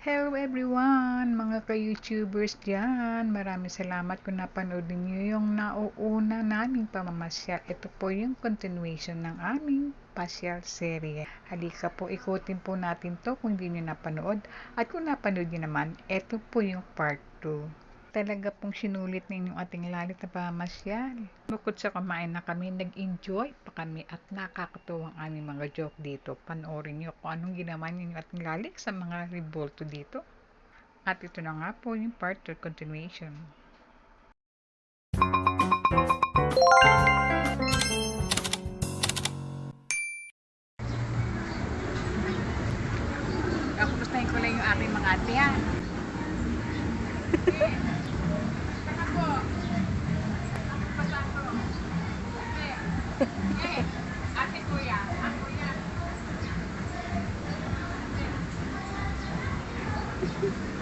Hello everyone, mga ka-YouTubers dyan. Maraming salamat kung napanood niyo yung nauuna naming pamamasyal. Ito po yung continuation ng aming pasyal serye. Halika po, ikutin po natin to kung hindi niyo napanood. At kung napanood niyo naman, ito po yung part 2. Talaga pong sinulit ninyong ating lalit na pamamasyal. Bukod sa kumain na kami, nag-enjoy pa kami at nakakatuwang aming mga joke dito. Panoorin nyo kung anong ginawa ninyo ating lalik sa mga revolto dito. At ito na nga po yung part 2 continuation. Kumustahin ko lang yung aking mga atiyan. Ate kuya, kuya.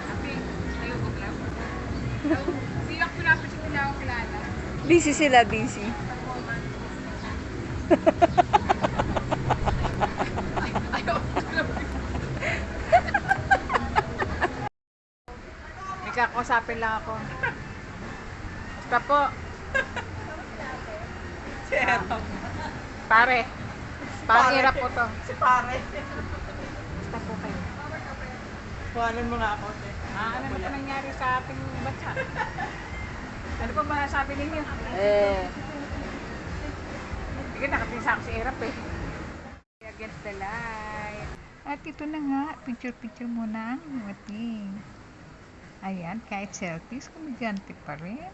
Ate, tayo ko lang. Siyak ko lang pa siya nila ako kilala. Busy sila, busy. May kakausapin lang ako. Basta po. Pare. Parang hirap po to. Si pare. Basta po kayo. Kuhanan mo nga ako. Ano na po nangyari sa ating bansa? Ano pa masasabi ninyo? Sige, nakapinsak si Erap eh. Against the light. At ito na nga, picture-picture muna ang ating. Ayan, kahit selfies, kumigante pa rin.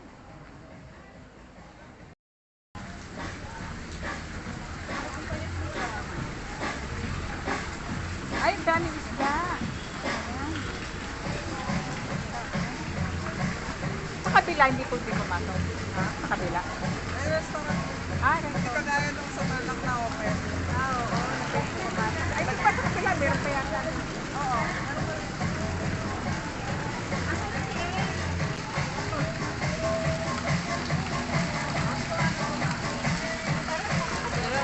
Ay, daming isda. Ayan. Sa kabila, hindi ko din pumasok. Ha? Sa kabila? Ay, restaurant. Restaurant. Hindi kagaya nung sa Malak na open. Oo, napapasok. Ay, sa kabila, meron pa yata. Oo.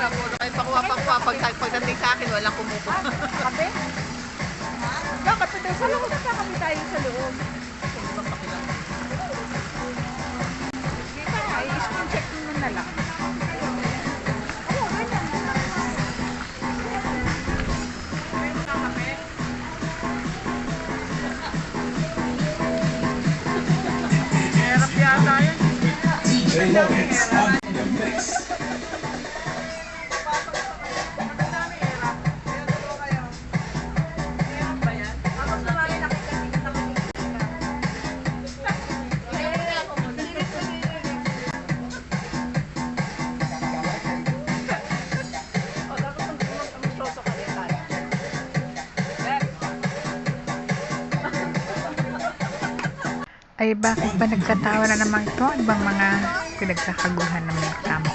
Puro kayo pakuha-pakuha. Pagdating sa akin, walang kumukuha. Kape? Bakit pa daw sa loob? Kami tayo sa loob. Sige ka, i-screen check mo na lang. Oo, ganyan. Meron na kape? Hirap yata yun. DJ Logan on the mix. Ay, bakit ba nagkatawa na naman ito? Ibang mga pinagkakaguluhan ng mga kamo.